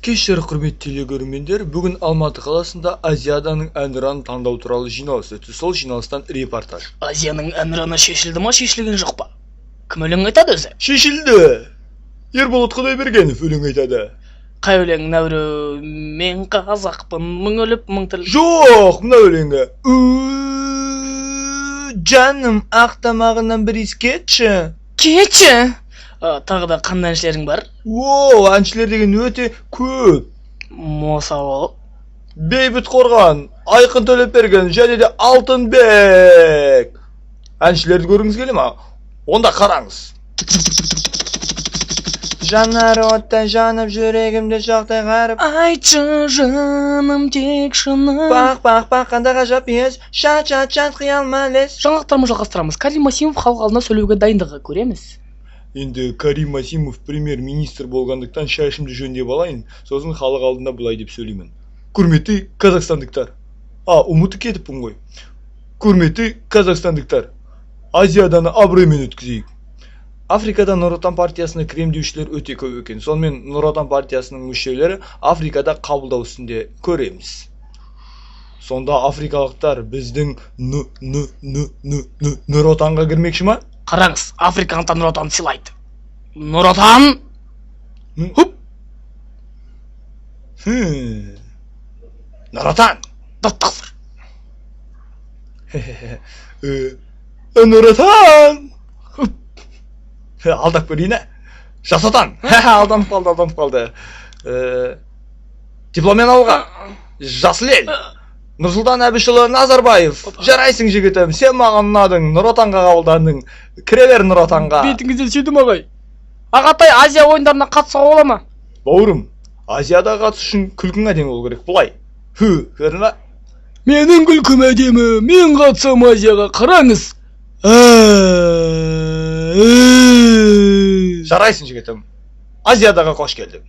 Кешір құрметтелі көрермендер, бүгін Алматы қаласында Азияданың әнұранын таңдау туралы жиналыс өтті. Сол жиналыстан репортаж. Азияның әнұраны шешілді ма, шешілген жоқ па? Кім өлең айтады өзі? Шешілді. Ерболат Құдайбергенов өлең айтады. Қай өлең Нәурі? Мен қазақпын, мың өліп мың тіл. Жоқ, мына өлеңі. Жаным, ақтамағынан бір иіс кетші. Кетші? Тағы да қандай әншілерің бар? Әншілер деген өте көп. Мысалы? Бейбіт Қорған, Айқын Төлепберген және де Алтынбек. Әншілерді көріңіз келе ма? Онда қараңыз. Жанар оттай жанып, жүрегімде шақтай қарып. Айтшы жаным тек шыны. Бақ, қандай ғажап ес, шат, қиял мәлес. Жаңалықтарымызды жалғастырамыз. Карим Масимов халық алдына сөйлеуге дайындығы көреміз. Енді Карим Масимов премьер-министр болғандықтан шашымды жөндеп алайын, сосын халық алдында бұлай деп сөйлеймін. Құрметті қазақстандықтар. Ұмытып кетіппін ғой. Құрметті қазақстандықтар. Азияданы абыроймен өткізейік. Африкада Нұр Отан партиясына кірем деушілер өте көп екен. Сонымен Нұр Отан партиясының мүшелері Африкада қабылдау үстінде көреміз. Сонда африкалықтар біздің Нұр Отанға кірмекші ма? Қараңыз, Африкалықтар Нұр Отан сыйлайды. Нұр Отан! Нұр Отан! Даттасыр! Нұр Отан! Алдап көрейін, Жас Отан! Алданып қалды. Дипломмен ауылға! Жасыл ел! Нұрсұлтан Әбішұлы Назарбаев, жарайсың жігітім, сен маған ұнадың, Нұр Отанға қабылдандың, кіре бер Нұр Отанға. Бетіңізден сүйдім ағай. Ағатай, Азия ойындарына қатысуға бола ма? Бауырым, Азияда қатысу үшін күлкің әдемі болу керек, бұлай. Көрдің ба? Менің күлкім әдемі, мен қатысам Азияға, қараңыз. Жарайсың жігітім, Азиядаға қош келдің.